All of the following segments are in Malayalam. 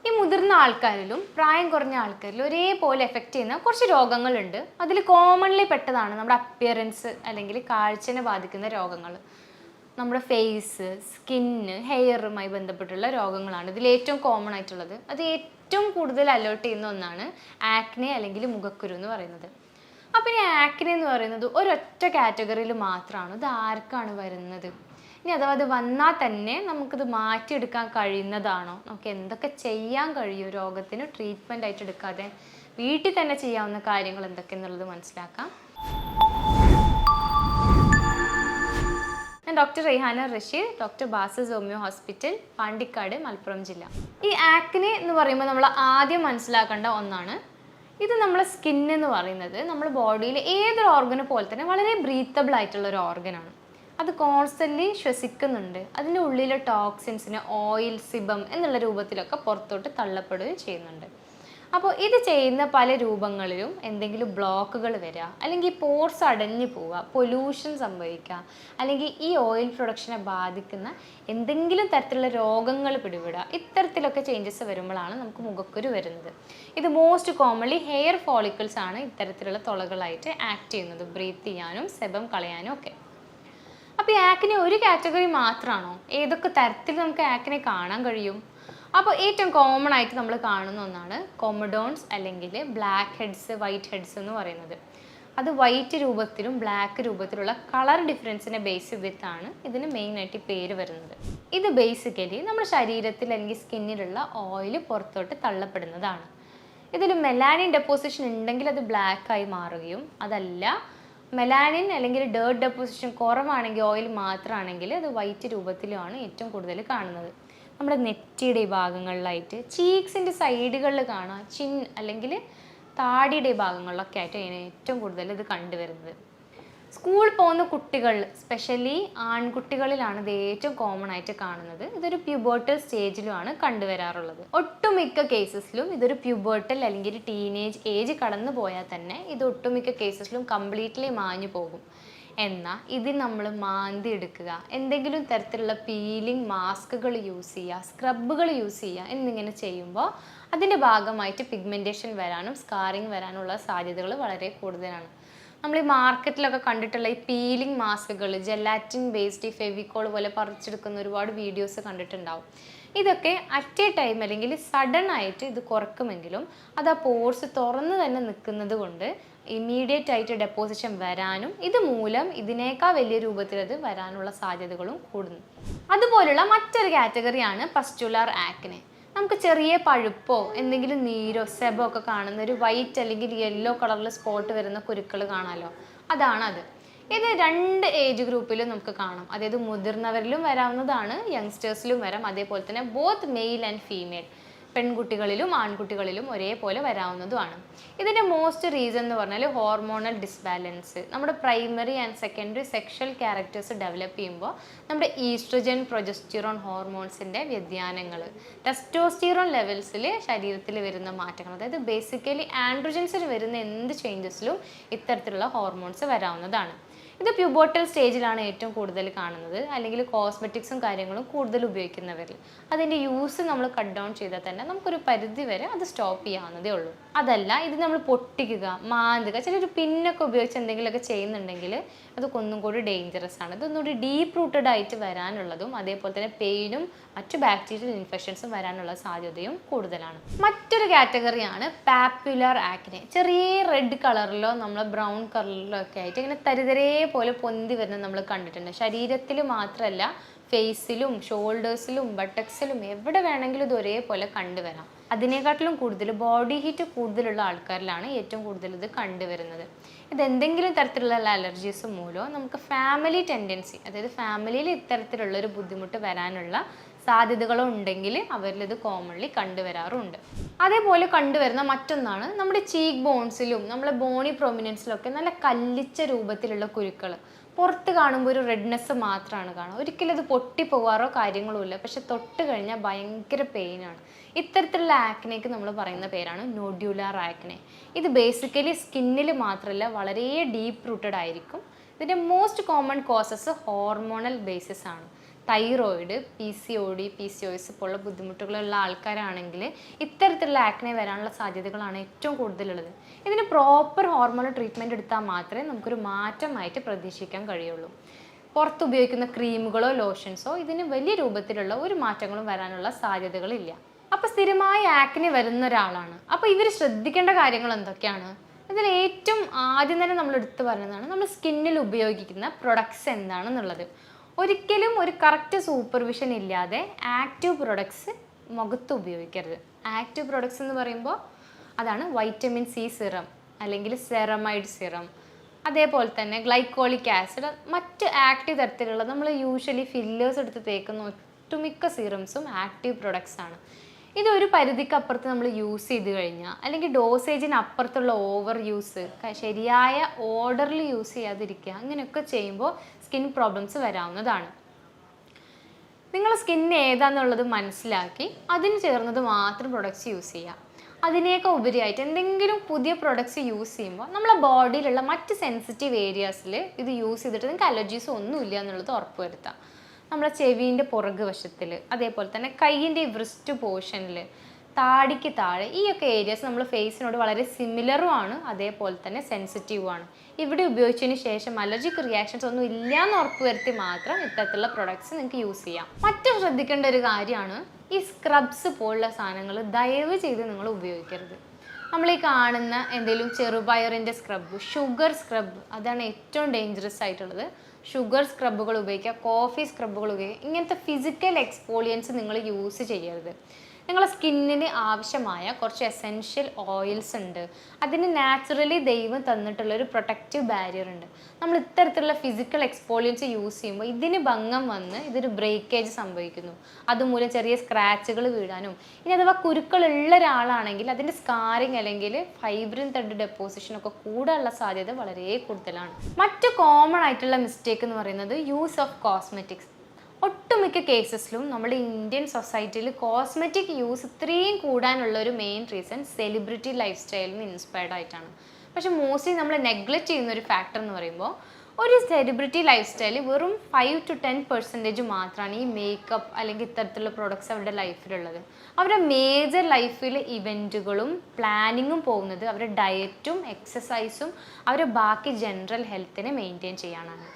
ഈ മുതിർന്ന ആൾക്കാരിലും പ്രായം കുറഞ്ഞ ആൾക്കാരിലും ഒരേപോലെ എഫക്റ്റ് ചെയ്യുന്ന കുറച്ച് രോഗങ്ങളുണ്ട്. അതിൽ കോമൺലി പെട്ടതാണ് നമ്മുടെ അപ്പിയറൻസ് അല്ലെങ്കിൽ കാഴ്ചനെ ബാധിക്കുന്ന രോഗങ്ങൾ. നമ്മുടെ ഫേസ്, സ്കിന്ന്, ഹെയറുമായി ബന്ധപ്പെട്ടുള്ള രോഗങ്ങളാണ് ഇതിൽ ഏറ്റവും കോമൺ ആയിട്ടുള്ളത്. അത് ഏറ്റവും കൂടുതൽ അലേർട്ട് ചെയ്യുന്ന ഒന്നാണ് ആക്നെ അല്ലെങ്കിൽ മുഖക്കുരു എന്ന് പറയുന്നത്. അപ്പോൾ ഈ ആക്നെ എന്ന് പറയുന്നത് ഒരൊറ്റ കാറ്റഗറിയിൽ മാത്രമാണ്. ഇത് ആർക്കാണ് വരുന്നത്? ഇനി അഥവാ അത് വന്നാൽ തന്നെ നമുക്കിത് മാറ്റിയെടുക്കാൻ കഴിയുന്നതാണോ? നമുക്ക് എന്തൊക്കെ ചെയ്യാൻ കഴിയും രോഗത്തിന് ട്രീറ്റ്മെൻ്റ് ആയിട്ട് എടുക്കാതെ വീട്ടിൽ തന്നെ ചെയ്യാവുന്ന കാര്യങ്ങൾ എന്തൊക്കെയെന്നുള്ളത് മനസ്സിലാക്കാം. ഞാൻ doctor Raihana Rasheed, doctor ബാസസ് homeo hospital, Pandikkad, Malappuram ജില്ല. ഈ ആക്നെ എന്ന് പറയുമ്പോൾ നമ്മൾ ആദ്യം മനസ്സിലാക്കേണ്ട ഒന്നാണ്, ഇത് നമ്മളെ സ്കിൻ എന്ന് പറയുന്നത് നമ്മുടെ ബോഡിയിൽ ഏതൊരു ഓർഗനെ പോലെ തന്നെ വളരെ ബ്രീത്തബിൾ ആയിട്ടുള്ള ഒരു ഓർഗനാണ്. അത് കോൺസ്റ്റൻ്റ്ലി ശ്വസിക്കുന്നുണ്ട്. അതിൻ്റെ ഉള്ളിലെ ടോക്സിൻസിന് ഓയിൽ, സിബം എന്നുള്ള രൂപത്തിലൊക്കെ പുറത്തോട്ട് തള്ളപ്പെടുകയും ചെയ്യുന്നുണ്ട്. അപ്പോൾ ഇത് ചെയ്യുന്ന പല രൂപങ്ങളിലും എന്തെങ്കിലും ബ്ലോക്കുകൾ വരിക, അല്ലെങ്കിൽ പോർസ് അടഞ്ഞു പോവുക, പൊല്യൂഷൻ സംഭവിക്കുക, അല്ലെങ്കിൽ ഈ ഓയിൽ പ്രൊഡക്ഷനെ ബാധിക്കുന്ന എന്തെങ്കിലും തരത്തിലുള്ള രോഗങ്ങൾ പിടിപെടുക, ഇത്തരത്തിലൊക്കെ ചേഞ്ചസ് വരുമ്പോഴാണ് നമുക്ക് മുഖക്കുരു വരുന്നത്. ഇത് മോസ്റ്റ് കോമൺലി ഹെയർ ഫോളിക്കിൾസ് ആണ് ഇത്തരത്തിലുള്ള തുളകളായിട്ട് ആക്ട് ചെയ്യുന്നത്, ബ്രീത്ത് ചെയ്യാനും സെബം കളയാനും ഒക്കെ. അപ്പോൾ ഈ ആക്നെ ഒരു കാറ്റഗറി മാത്രമാണോ? ഏതൊക്കെ തരത്തിൽ നമുക്ക് ആക്നെ കാണാൻ കഴിയും? അപ്പോൾ ഏറ്റവും കോമൺ ആയിട്ട് നമ്മൾ കാണുന്ന ഒന്നാണ് കൊമഡോൺസ് അല്ലെങ്കിൽ ബ്ലാക്ക് ഹെഡ്സ്, വൈറ്റ് ഹെഡ്സ് എന്ന് പറയുന്നത്. അത് വൈറ്റ് രൂപത്തിലും ബ്ലാക്ക് രൂപത്തിലുള്ള കളർ ഡിഫറൻസിനെ ബേസ് ചെയ്തിട്ടാണ് ഇതിന് മെയിനായിട്ട് പേര് വരുന്നത്. ഇത് ബേസിക്കലി നമ്മുടെ ശരീരത്തിൽ അല്ലെങ്കിൽ സ്കിന്നിലുള്ള ഓയിൽ പുറത്തോട്ട് തള്ളപ്പെടുന്നതാണ്. ഇതിൽ മെലാനിൻ ഡെപ്പോസിഷൻ ഉണ്ടെങ്കിൽ അത് ബ്ലാക്കായി മാറുകയും, അതല്ല മെലാനിൻ അല്ലെങ്കിൽ ഡേർട്ട് ഡെപ്പോസിഷൻ കുറവാണെങ്കിൽ, ഓയിൽ മാത്രമാണെങ്കിൽ അത് വൈറ്റ് രൂപത്തിലുമാണ് ഏറ്റവും കൂടുതൽ കാണുന്നത്. നമ്മുടെ നെറ്റിയുടെ ഭാഗങ്ങളിലായിട്ട്, ചീക്സിൻ്റെ സൈഡുകളിൽ കാണാം, ചിൻ അല്ലെങ്കിൽ താടിയുടെ ഭാഗങ്ങളിലൊക്കെ ആയിട്ട് ഏറ്റവും കൂടുതൽ ഇത് കണ്ടുവരുന്നത്. സ്കൂൾ പോകുന്ന കുട്ടികൾ, സ്പെഷ്യലി ആൺകുട്ടികളിലാണ് ഇത് ഏറ്റവും കോമൺ ആയിട്ട് കാണുന്നത്. ഇതൊരു പ്യൂബർട്ടൽ സ്റ്റേജിലുമാണ് കണ്ടുവരാറുള്ളത്. ഒട്ടുമിക്ക കേസസിലും ഇതൊരു പ്യൂബർട്ടൽ അല്ലെങ്കിൽ ടീനേജ് ഏജ് കടന്നു പോയാൽ തന്നെ ഇത് ഒട്ടുമിക്ക കേസസിലും കംപ്ലീറ്റ്ലി മാഞ്ഞു പോകും. എന്നാൽ ഇതിൽ നമ്മൾ മാന്തി എടുക്കുക, എന്തെങ്കിലും തരത്തിലുള്ള പീലിംഗ് മാസ്കുകൾ യൂസ് ചെയ്യുക, സ്ക്രബുകൾ യൂസ് ചെയ്യുക എന്നിങ്ങനെ ചെയ്യുമ്പോൾ അതിൻ്റെ ഭാഗമായിട്ട് പിഗ്മെൻറ്റേഷൻ വരാനും സ്കാറിങ് വരാനുള്ള സാധ്യതകൾ വളരെ കൂടുതലാണ്. നമ്മൾ ഈ മാർക്കറ്റിലൊക്കെ കണ്ടിട്ടുള്ള ഈ പീലിംഗ് മാസ്കുകൾ, ജെലാറ്റിൻ ബേസ്ഡ് ഈ ഫെവിക്കോൾ പോലെ പറിച്ചെടുക്കുന്ന ഒരുപാട് വീഡിയോസ് കണ്ടിട്ടുണ്ടാവും. ഇതൊക്കെ അറ്റ് എ ടൈം അല്ലെങ്കിൽ സഡൻ ആയിട്ട് ഇത് കുറക്കുമെങ്കിലും അത് ആ പോർസ് തുറന്ന് തന്നെ നിൽക്കുന്നത് കൊണ്ട് ഇമ്മീഡിയറ്റ് ആയിട്ട് ഡെപ്പോസിഷൻ വരാനും ഇതുമൂലം ഇതിനേക്കാൾ വലിയ രൂപത്തിൽ അത് വരാനുള്ള സാധ്യതകളും കൂടുന്നു. അതുപോലുള്ള മറ്റൊരു കാറ്റഗറിയാണ് പസ്റ്റുലാർ ആക്നെ. നമുക്ക് ചെറിയ പഴുപ്പോ എന്തെങ്കിലും നീരോ സെബോ ഒക്കെ കാണുന്ന ഒരു വൈറ്റ് അല്ലെങ്കിൽ യെല്ലോ കളറിൽ സ്പോട്ട് വരുന്ന കുരുക്കൾ കാണാമല്ലോ, അതാണത്. ഇത് 2 ഏജ് ഗ്രൂപ്പിലും നമുക്ക് കാണാം. അതായത് മുതിർന്നവരിലും വരാവുന്നതാണ്, യങ്സ്റ്റേഴ്സിലും വരാം. അതേപോലെ തന്നെ ബോത്ത് മെയിൽ ആൻഡ് ഫീമെയിൽ, പെൺകുട്ടികളിലും ആൺകുട്ടികളിലും ഒരേപോലെ വരാവുന്നതുമാണ്. ഇതിൻ്റെ മോസ്റ്റ് റീസൺ എന്ന് പറഞ്ഞാൽ ഹോർമോണൽ ഡിസ്ബാലൻസ്. നമ്മുടെ primary and secondary sexual characters develop ചെയ്യുമ്പോൾ നമ്മുടെ ഈസ്ട്രജൻ, പ്രൊജസ്റ്റിറോൺ ഹോർമോൺസിൻ്റെ വ്യതിയാനങ്ങൾ, ടെസ്റ്റോസ്റ്റിറോൺ ലെവൽസിൽ ശരീരത്തിൽ വരുന്ന മാറ്റങ്ങൾ, അതായത് ബേസിക്കലി ആൻഡ്രോജൻസിൽ വരുന്ന എന്ത് ചേഞ്ചസിലും ഇത്തരത്തിലുള്ള ഹോർമോൺസ് വരാവുന്നതാണ്. ഇത് പ്യൂബർട്ടൽ സ്റ്റേജിലാണ് ഏറ്റവും കൂടുതൽ കാണുന്നത്, അല്ലെങ്കിൽ കോസ്മെറ്റിക്സും കാര്യങ്ങളും കൂടുതൽ ഉപയോഗിക്കുന്നവരിൽ. അതിൻ്റെ യൂസ് നമ്മൾ കട്ട് ഡൗൺ ചെയ്താൽ തന്നെ നമുക്കൊരു പരിധി വരെ അത് സ്റ്റോപ്പ് ചെയ്യാവുന്നതേ ഉള്ളൂ. അതല്ല ഇത് നമ്മൾ പൊട്ടിക്കുക, മാന്തുക, ചിലർ പിന്നൊക്കെ ഉപയോഗിച്ച് എന്തെങ്കിലുമൊക്കെ ചെയ്യുന്നുണ്ടെങ്കിൽ അത് ഒന്നും കൂടി ഡേഞ്ചറസ് ആണ്. ഇതൊന്നുകൂടി ഡീപ്പ് റൂട്ടഡ് ആയിട്ട് വരാനുള്ളതും അതേപോലെ തന്നെ പെയിനും മറ്റു ബാക്ടീരിയൽ ഇൻഫെക്ഷൻസും വരാനുള്ള സാധ്യതയും കൂടുതലാണ്. മറ്റൊരു കാറ്റഗറിയാണ് പാപ്പുലർ ആക്നെ. ചെറിയ റെഡ് കളറിലോ നമ്മൾ ബ്രൗൺ കളറിലോ ഒക്കെ ആയിട്ട് ഇങ്ങനെ തരിതരേ പോലെ പൊന്തി വരുന്നത് നമ്മൾ കണ്ടിട്ടുണ്ട്. ശരീരത്തിൽ മാത്രമല്ല, ഫേസിലും ഷോൾഡേഴ്സിലും ബട്ടക്സിലും എവിടെ വേണമെങ്കിലും ഇത് ഒരേപോലെ കണ്ടുവരാം. അതിനെക്കാട്ടിലും കൂടുതൽ ബോഡി ഹീറ്റ് കൂടുതലുള്ള ആൾക്കാരിലാണ് ഏറ്റവും കൂടുതൽ ഇത് കണ്ടുവരുന്നത്. ഇതെന്തെങ്കിലും തരത്തിലുള്ള അലർജീസ് മൂലമോ നമുക്ക് ഫാമിലി ടെൻഡൻസി, അതായത് ഫാമിലിയിൽ ഇത്തരത്തിലുള്ളൊരു ബുദ്ധിമുട്ട് വരാനുള്ള സാധ്യതകളോ ഉണ്ടെങ്കിൽ അവരിൽ ഇത് കോമൺലി കണ്ടുവരാറുണ്ട്. അതേപോലെ കണ്ടുവരുന്ന മറ്റൊന്നാണ് നമ്മുടെ ചീക്ക് ബോൺസിലും നമ്മളെ ബോണി പ്രൊമിനൻസിലൊക്കെ നല്ല കല്ലിച്ച രൂപത്തിലുള്ള കുരുക്കൾ. പുറത്ത് കാണുമ്പോൾ ഒരു റെഡ്നെസ് മാത്രമാണ് കാണുക, ഒരിക്കലും അത് പൊട്ടിപ്പോകാറോ കാര്യങ്ങളോ ഇല്ല, പക്ഷെ തൊട്ട് കഴിഞ്ഞാൽ ഭയങ്കര പെയിനാണ്. ഇത്തരത്തിലുള്ള ആക്നെക്ക് നമ്മൾ പറയുന്ന പേരാണ് നോഡ്യൂലാർ ആക്നെ. ഇത് ബേസിക്കലി സ്കിന്നിൽ മാത്രമല്ല വളരെ ഡീപ്പ് റൂട്ടഡ് ആയിരിക്കും. ഇതിൻ്റെ most common causes hormonal basis ആണ്. തൈറോയിഡ്, PCOD, PCOS പോലുള്ള ബുദ്ധിമുട്ടുകളുള്ള ആൾക്കാരാണെങ്കിൽ ഇത്തരത്തിലുള്ള ആക്നെ വരാനുള്ള സാധ്യതകളാണ് ഏറ്റവും കൂടുതലുള്ളത്. ഇതിന് പ്രോപ്പർ ഹോർമോണൽ ട്രീറ്റ്മെൻറ്റ് എടുത്താൽ മാത്രമേ നമുക്കൊരു മാറ്റമായിട്ട് പ്രതീക്ഷിക്കാൻ കഴിയുള്ളൂ. പുറത്ത് ഉപയോഗിക്കുന്ന ക്രീമുകളോ ലോഷൻസോ ഇതിന് വലിയ രൂപത്തിലുള്ള ഒരു മാറ്റങ്ങളും വരാനുള്ള സാധ്യതകളില്ല. അപ്പോൾ സ്ഥിരമായി ആക്നെ വരുന്ന ഒരാളാണ്, അപ്പോൾ ഇവർ ശ്രദ്ധിക്കേണ്ട കാര്യങ്ങൾ എന്തൊക്കെയാണ്? ഇതിൽ ഏറ്റവും ആദ്യം തന്നെ നമ്മൾ എടുത്തു പറയുന്നതാണ് നമ്മൾ സ്കിന്നിൽ ഉപയോഗിക്കുന്ന പ്രൊഡക്ട്സ് എന്താണെന്നുള്ളത്. ഒരിക്കലും ഒരു കറക്റ്റ് സൂപ്പർവിഷൻ ഇല്ലാതെ ആക്റ്റീവ് പ്രൊഡക്ട്സ് മുഖത്ത് ഉപയോഗിക്കരുത്. ആക്റ്റീവ് പ്രൊഡക്ട്സ് എന്ന് പറയുമ്പോൾ അതാണ് വൈറ്റമിൻ സി സിറം അല്ലെങ്കിൽ സെറമൈഡ് സിറം, അതേപോലെ തന്നെ ഗ്ലൈക്കോളിക് ആസിഡ്, മറ്റ് ആക്റ്റീവ് തരത്തിലുള്ള നമ്മൾ യൂഷ്വലി ഫില്ലേഴ്സ് എടുത്ത് തേക്കുന്ന ഒട്ടുമിക്ക സിറംസും ആക്റ്റീവ് പ്രൊഡക്ട്സ് ആണ്. ഇതൊരു പരിധിക്ക് അപ്പുറത്ത് നമ്മൾ യൂസ് ചെയ്ത് കഴിഞ്ഞാൽ അല്ലെങ്കിൽ ഡോസേജിന് അപ്പുറത്തുള്ള ഓവർ യൂസ്, ശരിയായ ഓർഡറിൽ യൂസ് ചെയ്യാതിരിക്കുക, അങ്ങനെയൊക്കെ ചെയ്യുമ്പോൾ സ്കിൻ പ്രോബ്ലംസ് വരാവുന്നതാണ്. നിങ്ങളുടെ സ്കിൻ ഏതാണെന്നുള്ളത് മനസ്സിലാക്കി അതിന് ചേർന്നത് മാത്രം പ്രൊഡക്ട്സ് യൂസ് ചെയ്യുക. അതിനേക്കാൾ ഉപരിയായിട്ട് എന്തെങ്കിലും പുതിയ പ്രൊഡക്ട്സ് യൂസ് ചെയ്യുമ്പോൾ നമ്മളെ ബോഡിയിലുള്ള മറ്റ് സെൻസിറ്റീവ് ഏരിയാസിൽ ഇത് യൂസ് ചെയ്തിട്ട് നിങ്ങൾക്ക് അലർജീസ് ഒന്നുമില്ല എന്നുള്ളത് ഉറപ്പ് വരുത്താം. നമ്മളെ ചെവീൻ്റെ പുറകു വശത്തിൽ, അതേപോലെ തന്നെ കൈയിൻ്റെ വ്രിസ്റ്റ് പോർഷനിൽ, താടിക്ക് താഴെ, ഈ ഒക്കെ ഏരിയാസ് നമ്മൾ ഫേസിനോട് വളരെ സിമിലറും ആണ്, അതേപോലെ തന്നെ സെൻസിറ്റീവും ആണ്. ഇവിടെ ഉപയോഗിച്ചതിന് ശേഷം അലർജിക് റിയാക്ഷൻസ് ഒന്നും ഇല്ല എന്ന് ഉറപ്പ് വരുത്തി മാത്രം ഇത്തരത്തിലുള്ള പ്രൊഡക്ട്സ് നിങ്ങൾക്ക് യൂസ് ചെയ്യാം. മറ്റും ശ്രദ്ധിക്കേണ്ട ഒരു കാര്യമാണ് ഈ സ്ക്രബ്സ് പോലുള്ള സാധനങ്ങൾ ദയവ് ചെയ്ത് നിങ്ങൾ ഉപയോഗിക്കരുത്. നമ്മൾ ഈ കാണുന്ന എന്തെങ്കിലും ചെറുപയറിൻ്റെ സ്ക്രബ്, ഷുഗർ സ്ക്രബ്, അതാണ് ഏറ്റവും ഡേഞ്ചറസ് ആയിട്ടുള്ളത്. ഷുഗർ സ്ക്രബുകൾ ഉപയോഗിക്കുക, കോഫി സ്ക്രബുകൾ ഉപയോഗിക്കുക. ഇങ്ങനത്തെ ഫിസിക്കൽ എക്സ്പോളിയൻസ് നിങ്ങൾ യൂസ് ചെയ്യരുത്. നിങ്ങളുടെ സ്കിന്നിന് ആവശ്യമായ കുറച്ച് എസെൻഷ്യൽ ഓയിൽസ് ഉണ്ട്, അതിന് നാച്ചുറലി ദൈവം തന്നിട്ടുള്ളൊരു പ്രൊട്ടക്റ്റീവ് ബാരിയർ ഉണ്ട്. നമ്മൾ ഇത്തരത്തിലുള്ള ഫിസിക്കൽ എക്സ്പോളിയൻസ് യൂസ് ചെയ്യുമ്പോൾ ഇതിന് ഭംഗം വന്ന് ഇതൊരു ബ്രേക്കേജ് സംഭവിക്കുന്നു. അതുമൂലം ചെറിയ സ്ക്രാച്ചുകൾ വീഴാനും, ഇനി അഥവാ കുരുക്കളുള്ള ഒരാളാണെങ്കിൽ അതിൻ്റെ സ്കാറിങ് അല്ലെങ്കിൽ ഫൈബ്രിൻ ത്രെഡ് ഡെപ്പോസിഷനൊക്കെ കൂടാനുള്ള സാധ്യത വളരെ കൂടുതലാണ്. മറ്റു കോമൺ ആയിട്ടുള്ള മിസ്റ്റേക്ക് എന്ന് പറയുന്നത് യൂസ് ഓഫ് കോസ്മെറ്റിക്സ്. ഒട്ടുമിക്ക കേസസിലും നമ്മുടെ ഇന്ത്യൻ സൊസൈറ്റിയിൽ കോസ്മെറ്റിക് യൂസ് ഇത്രയും കൂടാനുള്ള ഒരു മെയിൻ റീസൺ സെലിബ്രിറ്റി ലൈഫ് സ്റ്റൈലിന് ഇൻസ്പയർഡ് ആയിട്ടാണ്. പക്ഷേ മോസ്റ്റ്ലി നമ്മൾ നെഗ്ലക്റ്റ് ചെയ്യുന്ന ഒരു ഫാക്ടർ എന്ന് പറയുമ്പോൾ ഒരു സെലിബ്രിറ്റി ലൈഫ് സ്റ്റൈലിൽ വെറും 5 to 10% മാത്രമാണ് ഈ മേക്കപ്പ് അല്ലെങ്കിൽ ഇത്തരത്തിലുള്ള പ്രോഡക്ട്സ് അവരുടെ ലൈഫിലുള്ളത്. അവരുടെ മേജർ ലൈഫിൽ ഇവൻറ്റുകളും പ്ലാനിങ്ങും പോകുന്നത് അവരുടെ ഡയറ്റും എക്സസൈസും അവരുടെ ബാക്കി ജനറൽ ഹെൽത്തിനെ മെയിൻറ്റെയിൻ ചെയ്യാനാണ്.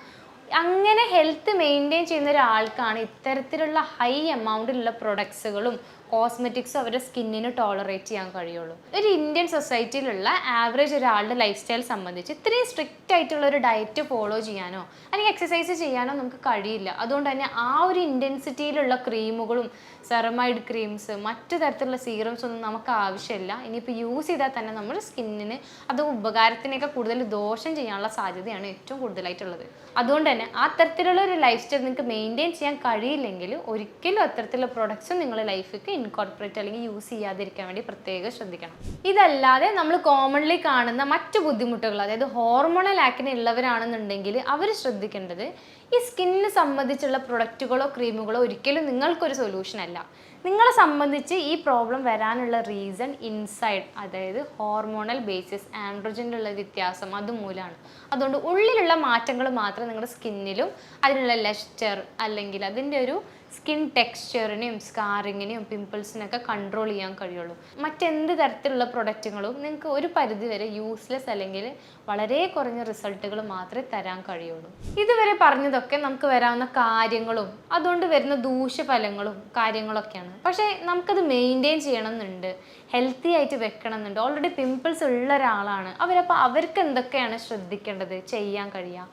അങ്ങനെ ഹെൽത്ത് മെയിൻറ്റെയിൻ ചെയ്യുന്ന ഒരാൾക്കാണ് ഇത്തരത്തിലുള്ള ഹൈ എമൗണ്ടിലുള്ള പ്രൊഡക്ട്സുകളും കോസ്മെറ്റിക്സും അവരുടെ സ്കിന്നിന് ടോളറേറ്റ് ചെയ്യാൻ കഴിയുള്ളൂ. ഒരു ഇന്ത്യൻ സൊസൈറ്റിയിലുള്ള ആവറേജ് ഒരാളുടെ ലൈഫ് സ്റ്റൈൽ സംബന്ധിച്ച് ഇത്രയും സ്ട്രിക്റ്റ് ആയിട്ടുള്ള ഒരു ഡയറ്റ് ഫോളോ ചെയ്യാനോ അല്ലെങ്കിൽ എക്സസൈസ് ചെയ്യാനോ നമുക്ക് കഴിയില്ല. അതുകൊണ്ട് തന്നെ ആ ഒരു ഇൻറ്റൻസിറ്റിയിലുള്ള ക്രീമുകളും സെറമൈഡ് ക്രീംസ്, മറ്റു തരത്തിലുള്ള സീറംസ് ഒന്നും നമുക്ക് ആവശ്യമില്ല. ഇനിയിപ്പോൾ യൂസ് ചെയ്താൽ തന്നെ നമ്മുടെ സ്കിന്നിന് അത് ഉപകാരത്തിനേക്കാൾ കൂടുതൽ ദോഷം ചെയ്യാനുള്ള സാധ്യതയാണ് ഏറ്റവും കൂടുതലായിട്ടുള്ളത്. അതുകൊണ്ട് തന്നെ ആ തരത്തിലുള്ള ഒരു ലൈഫ് സ്റ്റൈൽ നിങ്ങൾക്ക് മെയിൻറ്റെയിൻ ചെയ്യാൻ കഴിയില്ലെങ്കിൽ ഒരിക്കലും അത്തരത്തിലുള്ള പ്രൊഡക്ട്സും നിങ്ങളുടെ ലൈഫിലേക്ക് ഇൻകോർപ്പറേറ്റ് അല്ലെങ്കിൽ യൂസ് ചെയ്യാതിരിക്കാൻ വേണ്ടി പ്രത്യേകം ശ്രദ്ധിക്കണം. ഇതല്ലാതെ നമ്മൾ കോമൺലി കാണുന്ന മറ്റു ബുദ്ധിമുട്ടുകൾ, അതായത് ഹോർമോണൽ ആക്നെ ഉള്ളവരാണെന്നുണ്ടെങ്കിൽ അവർ ശ്രദ്ധിക്കേണ്ടത് ഈ സ്കിന്നിന് സംബന്ധിച്ചുള്ള പ്രൊഡക്റ്റുകളോ ക്രീമുകളോ ഒരിക്കലും നിങ്ങൾക്കൊരു സൊല്യൂഷൻ അല്ല. നിങ്ങളെ സംബന്ധിച്ച് ഈ പ്രോബ്ലം വരാനുള്ള റീസൺ ഇൻസൈഡ്, അതായത് ഹോർമോണൽ ബേസിസ്, ആൻഡ്രോജനിലുള്ള വ്യത്യാസം അതുമൂലമാണ്. അതുകൊണ്ട് ഉള്ളിലുള്ള മാറ്റങ്ങൾ മാത്രമേ നിങ്ങളുടെ സ്കിന്നിലും അതിനുള്ള ലെസ്റ്റർ അല്ലെങ്കിൽ അതിൻ്റെ ഒരു സ്കിൻ ടെക്സ്ചറിനെയും സ്കാറിങ്ങിനെയും പിമ്പിൾസിനൊക്കെ കൺട്രോൾ ചെയ്യാൻ കഴിയുള്ളൂ. മറ്റെന്ത് തരത്തിലുള്ള പ്രൊഡക്റ്റുകളും നിങ്ങൾക്ക് ഒരു പരിധി വരെ യൂസ്ലെസ് അല്ലെങ്കിൽ വളരെ കുറഞ്ഞ റിസൾട്ടുകൾ മാത്രമേ തരാൻ കഴിയുള്ളൂ. ഇതുവരെ പറഞ്ഞതൊക്കെ നമുക്ക് വരാവുന്ന കാര്യങ്ങളും അതുകൊണ്ട് വരുന്ന ദൂഷ്യഫലങ്ങളും കാര്യങ്ങളൊക്കെയാണ്. പക്ഷേ നമുക്കത് മെയിൻറ്റെയിൻ ചെയ്യണമെന്നുണ്ട്, ഹെൽത്തി ആയിട്ട് വെക്കണം എന്നുണ്ട്. ഓൾറെഡി പിമ്പിൾസ് ഉള്ള ഒരാളാണ് അവരപ്പോൾ അവർക്ക് എന്തൊക്കെയാണ് ശ്രദ്ധിക്കേണ്ടത്, ചെയ്യാൻ കഴിയുക?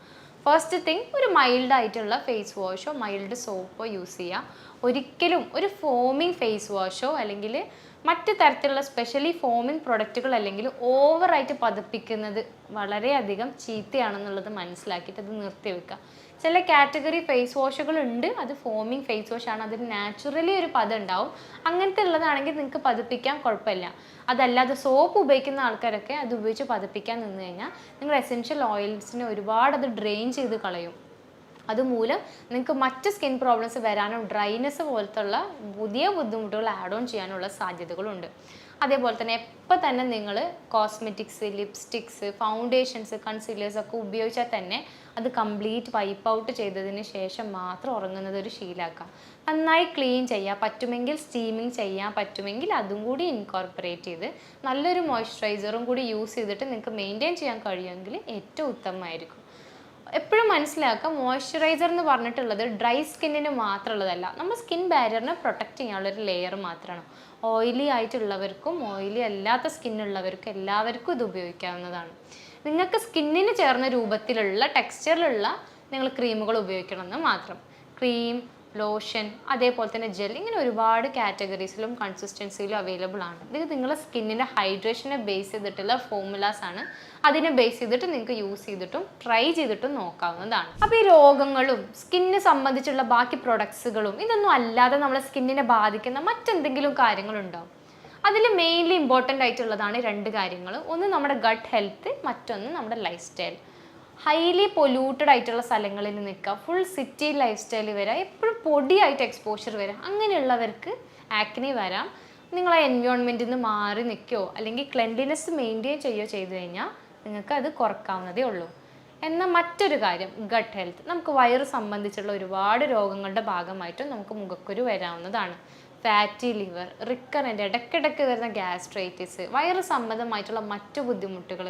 ഫസ്റ്റ് തിങ്, ഒരു മൈൽഡ് ആയിട്ടുള്ള ഫേസ് വാഷോ മൈൽഡ് സോപ്പോ യൂസ് ചെയ്യുക. ഒരിക്കലും ഒരു ഫോമിങ് ഫേസ് വാഷോ അല്ലെങ്കിൽ മറ്റ് തരത്തിലുള്ള സ്പെഷ്യലി ഫോമിങ് പ്രൊഡക്റ്റുകൾ അല്ലെങ്കിൽ ഓവറായിട്ട് പതപ്പിക്കുന്നത് വളരെയധികം ചീത്തയാണെന്നുള്ളത് മനസ്സിലാക്കിയിട്ട് അത് നിർത്തിവെക്കുക. ചില കാറ്റഗറി ഫേസ് വാഷുകൾ ഉണ്ട്, അത് ഫോമിങ് ഫേസ് വാഷ് ആണ്, അതിന് നാച്ചുറലി ഒരു പദം ഉണ്ടാവും. അങ്ങനത്തെ ഉള്ളതാണെങ്കിൽ നിങ്ങൾക്ക് പതിപ്പിക്കാൻ കുഴപ്പമില്ല. അതല്ലാതെ സോപ്പ് ഉപയോഗിക്കുന്ന ആൾക്കാരൊക്കെ അത് ഉപയോഗിച്ച് പതിപ്പിക്കാൻ നിന്ന് കഴിഞ്ഞാൽ നിങ്ങൾ എസെൻഷ്യൽ ഓയിൽസിനെ ഒരുപാട് അത് ഡ്രെയിൻ ചെയ്ത് കളയും. അതുമൂലം നിങ്ങൾക്ക് മറ്റ് സ്കിൻ പ്രോബ്ലംസ് വരാനും ഡ്രൈനെസ് പോലത്തുള്ള പുതിയ ബുദ്ധിമുട്ടുകൾ ആഡ് ഓൺ ചെയ്യാനുള്ള സാധ്യതകളുണ്ട്. അതേപോലെ തന്നെ എപ്പോൾ തന്നെ നിങ്ങൾ കോസ്മെറ്റിക്സ്, ലിപ്സ്റ്റിക്സ്, ഫൗണ്ടേഷൻസ്, കൺസീലേഴ്സ് ഒക്കെ ഉപയോഗിച്ചാൽ തന്നെ അത് കംപ്ലീറ്റ് വൈപ്പ് ഔട്ട് ചെയ്തതിന് ശേഷം മാത്രം ഉറങ്ങുന്നത് ഒരു ശീലമാക്കുക. നന്നായി ക്ലീൻ ചെയ്യുക, പറ്റുമെങ്കിൽ സ്റ്റീമിങ് ചെയ്യാൻ പറ്റുമെങ്കിൽ അതും കൂടി ഇൻകോർപ്പറേറ്റ് ചെയ്ത് നല്ലൊരു മോയ്സ്ചറൈസറും കൂടി യൂസ് ചെയ്തിട്ട് നിങ്ങൾക്ക് മെയിൻറ്റെയിൻ ചെയ്യാൻ കഴിയുമെങ്കിൽ ഏറ്റവും ഉത്തമമായിരിക്കും. എപ്പോഴും മനസ്സിലാക്കുക, മോയ്സ്ചറൈസർ എന്ന് പറഞ്ഞിട്ടുള്ളത് ഡ്രൈ സ്കിന്നിന് മാത്രമുള്ളതല്ല, നമ്മുടെ സ്കിൻ ബാരിയറിനെ പ്രൊട്ടക്റ്റ് ചെയ്യാനുള്ളൊരു ലെയർ മാത്രമാണ്. ഓയിലി ആയിട്ടുള്ളവർക്കും ഓയിലി അല്ലാത്ത സ്കിന്നുള്ളവർക്കും എല്ലാവർക്കും ഇത് ഉപയോഗിക്കാവുന്നതാണ്. നിങ്ങൾക്ക് സ്കിന്നിന് ചേർന്ന രൂപത്തിലുള്ള ടെക്സ്ചറിലുള്ള നിങ്ങൾ ക്രീമുകൾ ഉപയോഗിക്കണമെന്ന് മാത്രം. ക്രീം, ലോഷൻ, അതേപോലെ തന്നെ ജെൽ, ഇങ്ങനെ ഒരുപാട് കാറ്റഗറീസിലും കൺസിസ്റ്റൻസിയിലും അവൈലബിൾ ആണ്. ഇത് നിങ്ങളുടെ സ്കിന്നിൻ്റെ ഹൈഡ്രേഷനെ ബേസ് ചെയ്തിട്ടുള്ള ഫോർമുലാസ് ആണ്. അതിനെ ബേസ് ചെയ്തിട്ട് നിങ്ങൾക്ക് യൂസ് ചെയ്തിട്ടും ട്രൈ ചെയ്തിട്ടും നോക്കാവുന്നതാണ്. അപ്പോൾ ഈ രോഗങ്ങളും സ്കിന്നിനെ സംബന്ധിച്ചുള്ള ബാക്കി പ്രൊഡക്ട്സുകളും ഇതൊന്നും അല്ലാതെ നമ്മളെ സ്കിന്നിനെ ബാധിക്കുന്ന മറ്റെന്തെങ്കിലും കാര്യങ്ങളുണ്ടാവും. അതിൽ മെയിൻലി ഇമ്പോർട്ടൻ്റ് ആയിട്ടുള്ളതാണ് രണ്ട് കാര്യങ്ങൾ. ഒന്ന് നമ്മുടെ ഗട്ട് ഹെൽത്ത്, മറ്റൊന്ന് നമ്മുടെ ലൈഫ് സ്റ്റൈൽ. ഹൈലി പൊല്യൂട്ടഡ് ആയിട്ടുള്ള സ്ഥലങ്ങളിൽ നിൽക്കുക, ഫുൾ സിറ്റി ലൈഫ് സ്റ്റൈൽ വരാം, എപ്പോഴും പൊടിയായിട്ട് എക്സ്പോഷർ വരാം, അങ്ങനെയുള്ളവർക്ക് ആക്നെ വരാം. നിങ്ങൾ ആ എൻവയോൺമെൻറ്റിൽ നിന്ന് മാറി നിൽക്കുകയോ അല്ലെങ്കിൽ ക്ലെൻലിനെസ് മെയിൻറ്റെയിൻ ചെയ്യുകയോ ചെയ്തു കഴിഞ്ഞാൽ നിങ്ങൾക്ക് അത് കുറക്കാവുന്നതേ ഉള്ളൂ. എന്നാൽ മറ്റൊരു കാര്യം, ഗട്ട് ഹെൽത്ത്. നമുക്ക് വയറ് സംബന്ധിച്ചുള്ള ഒരുപാട് രോഗങ്ങളുടെ ഭാഗമായിട്ടും നമുക്ക് മുഖക്കുരു വരാവുന്നതാണ്. ഫാറ്റി ലിവർ, റിക്കറൻ്റ് ഇടയ്ക്കിടയ്ക്ക് വരുന്ന ഗ്യാസ്ട്രൈറ്റിസ്, വയറ് സംബന്ധമായിട്ടുള്ള മറ്റു ബുദ്ധിമുട്ടുകൾ,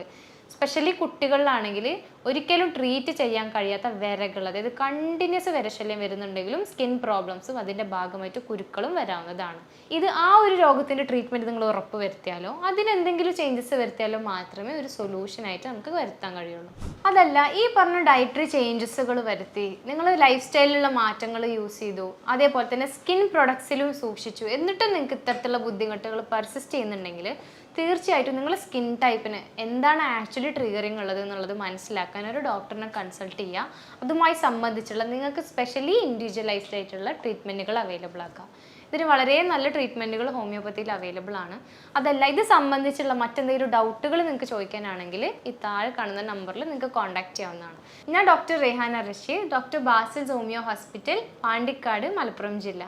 സ്പെഷ്യലി കുട്ടികളിലാണെങ്കിൽ ഒരിക്കലും ട്രീറ്റ് ചെയ്യാൻ കഴിയാത്ത വിരകൾ, അതായത് കണ്ടിന്യൂസ് വിരശല്യം വരുന്നുണ്ടെങ്കിലും സ്കിൻ പ്രോബ്ലംസും അതിൻ്റെ ഭാഗമായിട്ട് കുരുക്കളും വരാവുന്നതാണ്. ഇത് ആ ഒരു രോഗത്തിൻ്റെ ട്രീറ്റ്മെൻറ്റ് നിങ്ങൾ ഉറപ്പ് വരുത്തിയാലോ അതിനെന്തെങ്കിലും ചേഞ്ചസ് വരുത്തിയാലോ മാത്രമേ ഒരു സൊല്യൂഷനായിട്ട് നമുക്ക് വരുത്താൻ കഴിയുള്ളൂ. അതല്ല, ഈ പറഞ്ഞ ഡയറ്ററി ചേഞ്ചസുകൾ വരുത്തി നിങ്ങൾ ലൈഫ് സ്റ്റൈലിലുള്ള മാറ്റങ്ങൾ യൂസ് ചെയ്തു, അതേപോലെ തന്നെ സ്കിൻ പ്രൊഡക്ട്സിലും സൂക്ഷിച്ചു, എന്നിട്ടും നിങ്ങൾക്ക് ഇത്തരത്തിലുള്ള ബുദ്ധിമുട്ടുകൾ പെർസിസ്റ്റ് ചെയ്യുന്നുണ്ടെങ്കിൽ തീർച്ചയായിട്ടും നിങ്ങൾ സ്കിൻ ടൈപ്പിന് എന്താണ് ആക്ച്വലി ട്രിഗറിങ് ഉള്ളത് എന്നുള്ളത് മനസ്സിലാക്കാൻ ഒരു ഡോക്ടറിനെ കൺസൾട്ട് ചെയ്യുക. അതുമായി സംബന്ധിച്ചുള്ള നിങ്ങൾക്ക് സ്പെഷ്യലി ഇൻഡിവിജ്വലൈസ്ഡ് ആയിട്ടുള്ള ട്രീറ്റ്മെൻറ്റുകൾ അവൈലബിൾ ആക്കുക. ഇതിന് വളരെ നല്ല ട്രീറ്റ്മെൻറ്റുകൾ ഹോമിയോപ്പതിയിൽ അവൈലബിൾ ആണ്. അതല്ല, ഇത് സംബന്ധിച്ചുള്ള മറ്റെന്തെങ്കിലും ഡൗട്ടുകൾ നിങ്ങൾക്ക് ചോദിക്കാനാണെങ്കിൽ ഈ താഴെ കാണുന്ന നമ്പറിൽ നിങ്ങൾക്ക് കോൺടാക്ട് ചെയ്യാവുന്നതാണ്. ഞാൻ doctor Rehana Rasheed, doctor Basil's homeo hospital, Pandikkad, Malappuram ജില്ല.